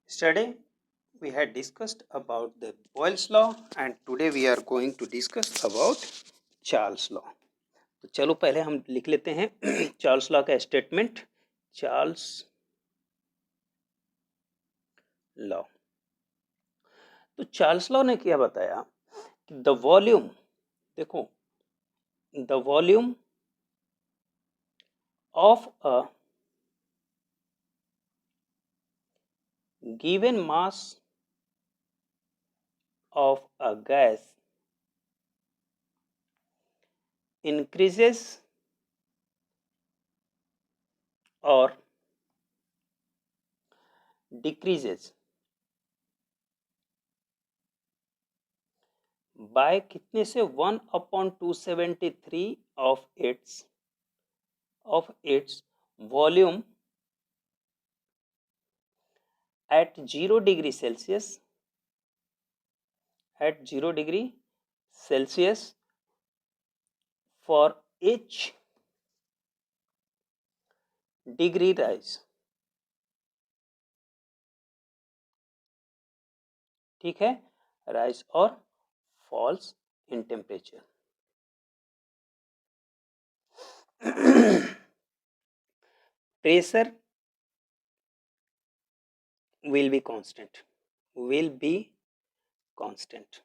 Yesterday we had discussed about the Boyle's law and today we are going to discuss about Charles law. तो चलो पहले हम लिख लेते हैं चार्ल्स लॉ का स्टेटमेंट। चार्ल्स लॉ, तो चार्ल्स लॉ ने क्या बताया कि द वॉल्यूम, देखो the volume of a given mass of a gas increases or decreases by कितने से 1/273 of its volume at 0 degree Celsius for each degree rise। ठीक है, राइज और falls in temperature. Pressure will be constant।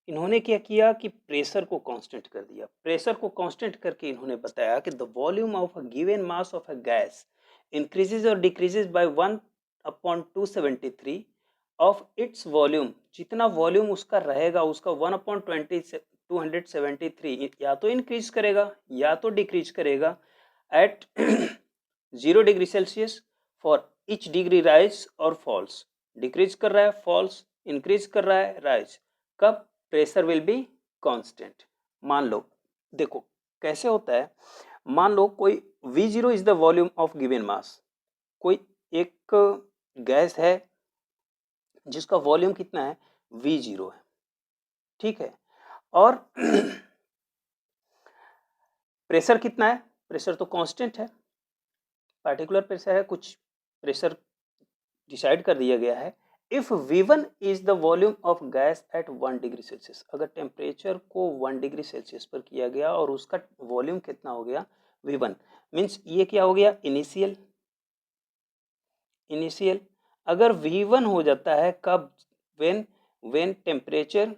इन्होंने क्या किया कि pressure को कांस्टेंट कर दिया। प्रेशर को कांस्टेंट करके इन्होंने बताया कि the volume of a given mass of a gas increases और decreases by 1/273 of its volume. जितना वॉल्यूम उसका रहेगा उसका 1/273 या तो इंक्रीज करेगा या तो डिक्रीज करेगा at 0 degree Celsius for each degree rise और फॉल्स। डिक्रीज कर रहा है फॉल्स, इंक्रीज कर रहा है राइज। कब? Pressure will be constant. मान लो, देखो कैसे होता है, मान लो कोई V0 is the volume of given mass. कोई एक गैस है जिसका वॉल्यूम कितना है, V0 है, ठीक है, और प्रेशर कितना है, प्रेशर तो कांस्टेंट है, पार्टिकुलर प्रेशर है, कुछ प्रेशर डिसाइड कर दिया गया है। If V1 is the volume of gas at 1 degree Celsius, अगर टेम्परेचर को 1 डिग्री सेल्सियस पर किया गया और उसका वॉल्यूम कितना हो गया, V1, मीन्स ये क्या हो गया, इनिशियल। अगर V1 हो जाता है कब, when temperature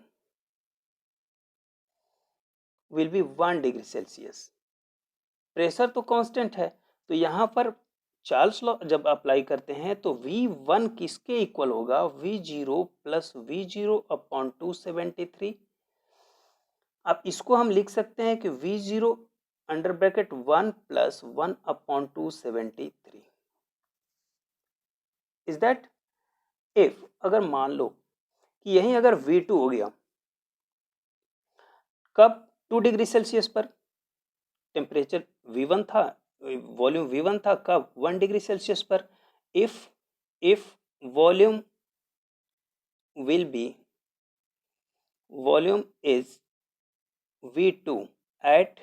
will be 1 degree Celsius. Pressure तो कांस्टेंट है, तो यहाँ पर चार्ल्स लॉ जब अप्लाई करते हैं तो V1 किसके इक्वल होगा, V0 प्लस V0 अपॉन 273। अब इसको हम लिख सकते हैं कि V0 under bracket 1 plus 1 upon 273 is that. If अगर मान लो कि यही अगर V2 हो गया, कब, 2 डिग्री सेल्सियस पर टेम्परेचर V1 था, वॉल्यूम V1 था, कब, 1 डिग्री सेल्सियस पर। If volume will be, volume is V2 at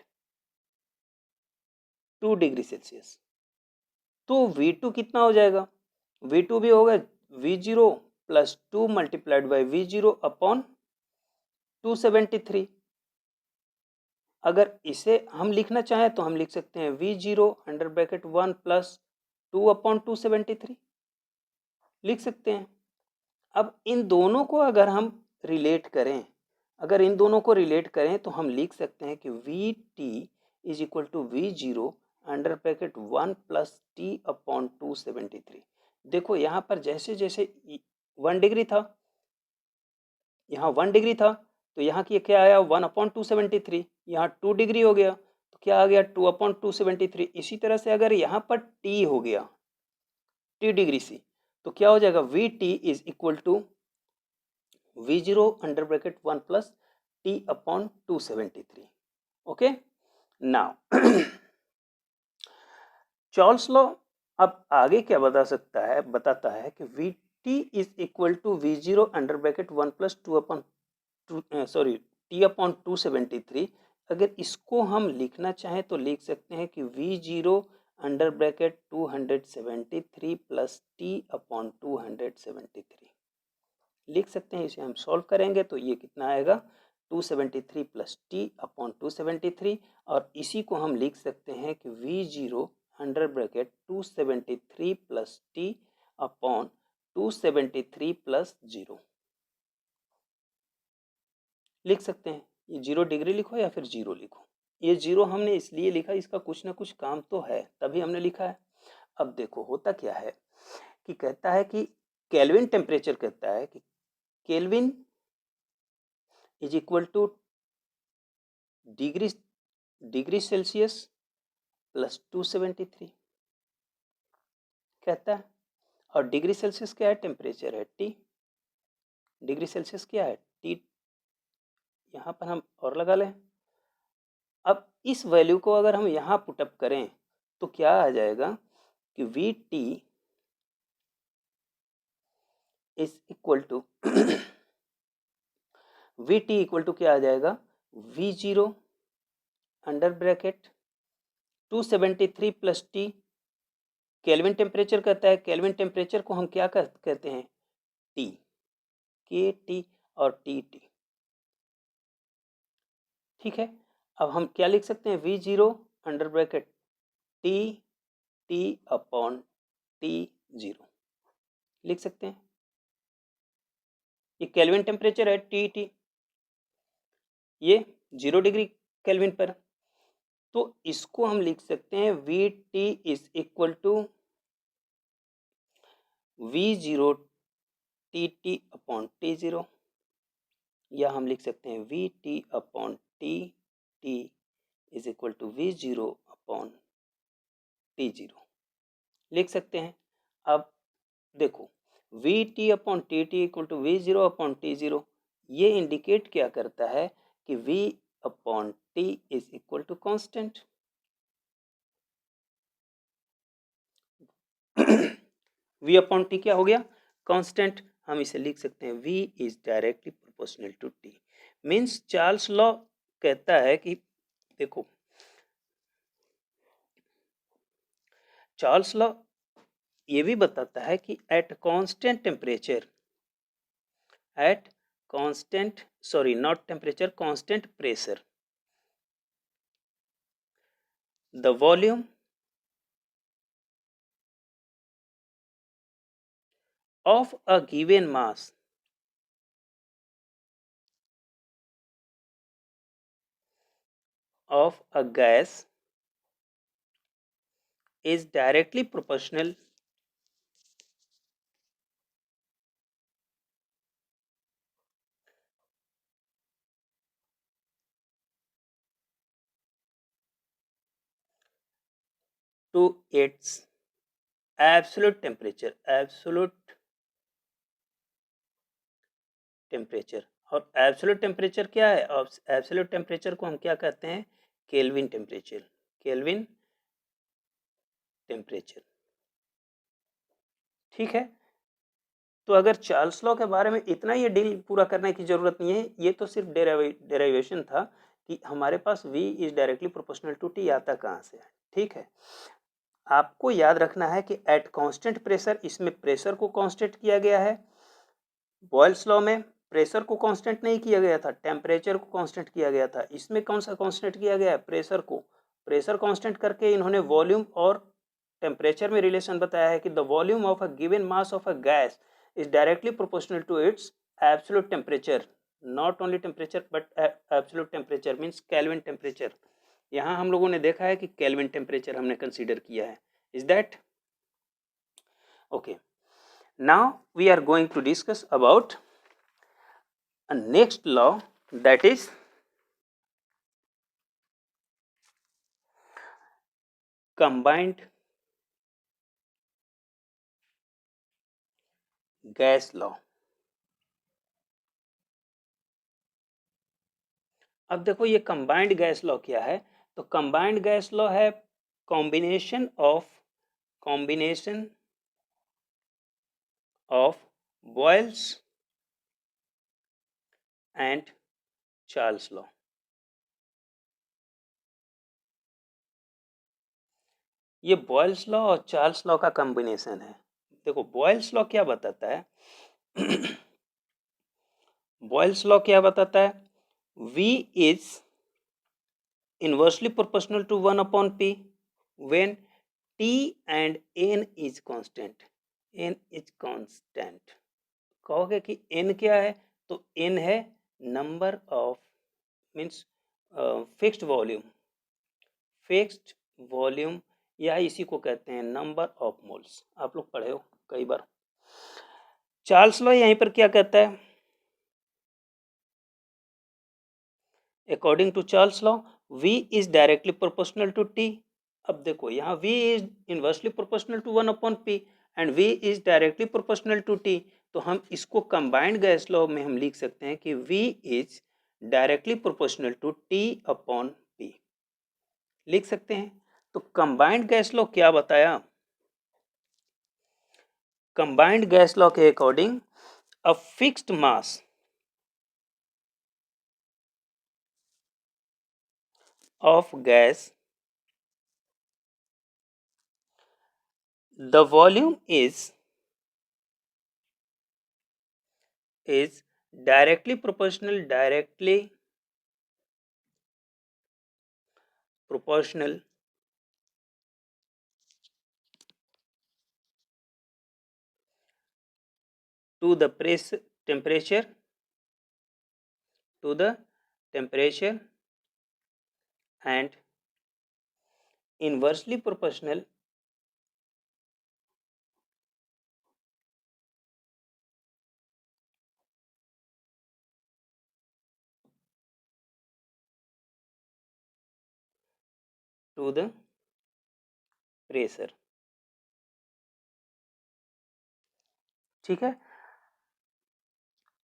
2 degree Celsius, तो V2 कितना हो जाएगा, V2 भी होगा V0 plus 2 multiplied by V0 upon 273। अगर इसे हम लिखना चाहें तो हम लिख सकते हैं V0 under bracket 1 plus 2 upon 273 लिख सकते हैं। अब इन दोनों को अगर हम रिलेट करें, तो हम लिख सकते हैं कि Vt is equal to V0 under bracket 1 plus T upon 273। देखो यहाँ पर जैसे जैसे 1 डिग्री था, यहाँ 1 डिग्री था, तो यहाँ की क्या आया, 1/273। यहाँ 2 डिग्री हो गया तो क्या आ गया, 2/273। इसी तरह से अगर यहाँ पर T हो गया, T डिग्री सी, तो क्या हो जाएगा, Vt is equal to V0 under bracket 1 plus T upon 273। Okay, now Charles law अब आगे क्या बताता है कि Vt is equal to V0 under bracket 1 plus 2 upon T upon 273। अगर इसको हम लिखना चाहें तो लिख सकते हैं कि V0 under bracket 273 plus T upon 273 लिख सकते हैं। इसे हम सॉल्व करेंगे तो ये कितना आएगा 273 प्लस टी अपॉन 273 और इसी को हम लिख सकते हैं कि V0 under bracket 273 plus T upon 273 plus 0 लिख सकते हैं। ये 0 डिग्री लिखो या फिर 0 लिखो। ये 0 हमने इसलिए लिखा, इसका कुछ ना कुछ काम तो है तभी हमने लिखा है। अब देखो होता क्या है कि कहता है कि केल्विन टेम्परेचर कहता है कि kelvin is equal two degree Celsius plus 273 कहता है। और डिग्री सेल्सियस क्या है? टेम्परेचर है टी। डिग्री सेल्सियस क्या है? टी। यहाँ पर हम और लगा लें। अब इस वैल्यू को अगर हम यहाँ पुटअप करें तो क्या आ जाएगा कि V T is equal to V T equal to क्या आ जाएगा? V zero under bracket 273 plus T. Kelvin temperature कहता है, केल्विन टेम्परेचर को हम क्या कहते हैं? टी। के टी और टी टी। ठीक है। अब हम क्या लिख सकते हैं? We zero under bracket T T upon T zero लिख सकते हैं। ये केल्विन टेम्परेचर है टी टी, ये 0 डिग्री केल्विन पर। तो इसको हम लिख सकते हैं V T is equal to V zero T T upon T zero, या हम लिख सकते हैं V T upon T T is equal to V zero upon T zero लिख सकते हैं। अब देखो V T upon T T equal to V zero upon T zero, ये इंडिकेट क्या करता है कि V upon T is equal to constant. V upon T क्या हो गया? कांस्टेंट। हम इसे लिख सकते हैं V is directly proportional to T. Means Charles law कहता है कि देखो चार्ल्स लॉ ये भी बताता है कि at constant temperature, at constant sorry not temperature, constant pressure, the volume of a given mass of a gas is directly proportional to its absolute temperature, absolute temperature. और एब्सोल्यूट टेम्परेचर क्या है? और absolute temperature को हम क्या कहते हैं? Kelvin temperature, kelvin temperature. ठीक है। तो अगर चार्ल्स लॉ के बारे में इतना ही डील पूरा करने की जरूरत नहीं है, ये तो सिर्फ डेरिवेशन था कि हमारे पास v is directly proportional to t आता कहाँ से है। ठीक है। आपको याद रखना है कि एट कांस्टेंट प्रेशर, इसमें प्रेशर को कांस्टेंट किया गया है। बॉयल्स लॉ में प्रेशर को कांस्टेंट नहीं किया गया था, टेम्परेचर को कांस्टेंट किया गया था। इसमें कौन सा कांस्टेंट किया गया है? प्रेशर को। प्रेशर कांस्टेंट करके इन्होंने वॉल्यूम और टेम्परेचर में रिलेशन बताया है कि the volume of a given mass of a gas is directly proportional to its absolute temperature, not only temperature but absolute temperature means Kelvin temperature. यहाँ हम लोगों ने देखा है कि केल्विन टेम्परेचर हमने कंसीडर किया है। Is that okay? Now we are going to discuss about a next law, that is combined gas law। अब देखो ये कंबाइंड गैस लॉ क्या है? तो कंबाइंड गैस लॉ है combination of Boyle's and Charles law. ये बॉयल्स लॉ और Charles law का कॉम्बिनेशन है। देखो बॉयल्स लॉ क्या बताता है बॉयल्स लॉ क्या बताता है, V is inversely proportional to 1 upon P when T and N is constant। N is constant। कहोगे कि N क्या है, तो N है number of means fixed volume या इसी को कहते हैं नंबर ऑफ मोल्स। आप लोग पढ़े हो कई बार। चार्ल्स लॉ यहीं पर क्या कहता है, according to Charles law V is directly proportional to T। अब देखो यहाँ V is inversely proportional to 1 upon P and V is directly proportional to T। तो हम इसको कंबाइंड गैस लॉ में हम लिख सकते हैं कि V is directly proportional to T upon P, लिख सकते हैं। तो कंबाइंड गैस लॉ क्या बताया, कंबाइंड गैस लॉ के according a fixed mass of gas, the volume is directly proportional to the temperature and inversely proportional to the pressure। ठीक है।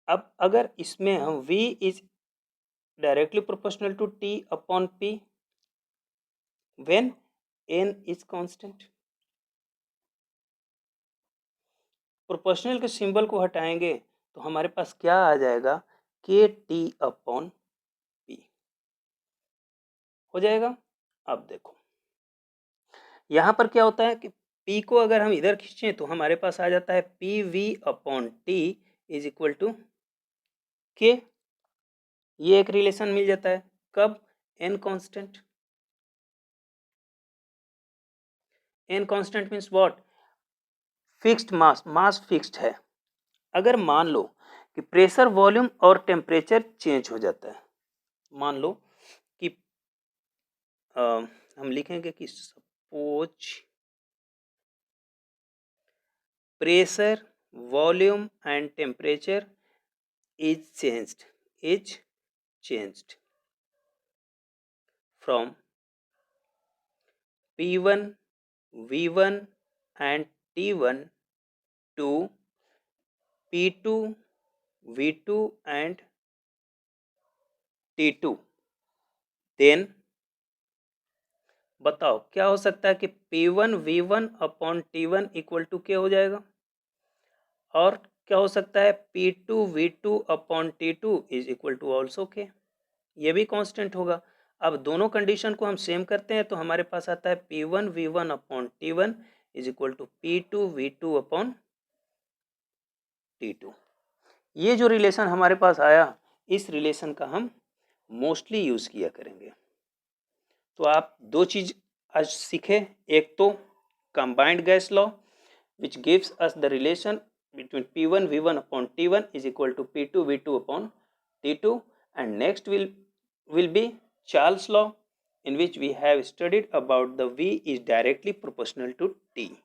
अब अगर इसमें हम V is directly proportional to T upon P when N is constant, proportional के symbol को हटाएंगे तो हमारे पास क्या आ जाएगा, के टी अपॉन पी हो जाएगा। अब देखो यहाँ पर क्या होता है कि P को अगर हम इधर खींचें तो हमारे पास आ जाता है P V upon T is equal to K. ये एक रिलेशन मिल जाता है कब, N constant. N constant means what, fixed mass fixed है। अगर मान लो कि प्रेशर वॉल्यूम और टेम्परेचर चेंज हो जाता है, मान लो कि हम लिखेंगे कि suppose pressure volume and temperature is changed from P1 V1 and T1 to P2 V2 and T2, then बताओ क्या हो सकता है कि P1 V1 upon T1 equal to क्या हो जाएगा, और क्या हो सकता है P2 V2 upon T2 is equal to also K, ये भी कांस्टेंट होगा। अब दोनों कंडीशन को हम सेम करते हैं तो हमारे पास आता है P1 V1 upon T1 is equal to P2 V2 upon T2। ये जो रिलेशन हमारे पास आया, इस रिलेशन का हम मोस्टली यूज किया करेंगे। तो आप दो चीज आज सीखे, एक तो combined gas law which gives us the relation between P1 V1 upon T1 is equal to P2 V2 upon T2, and next will be Charles law, in which we have studied about the V is directly proportional to T,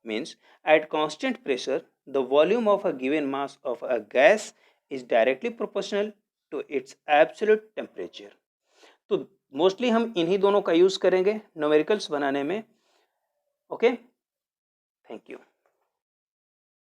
means at constant pressure the volume of a given mass of a gas is directly proportional to its absolute temperature। तो mostly हम इन्हीं दोनों का use करेंगे numericals बनाने में। Okay, thank you.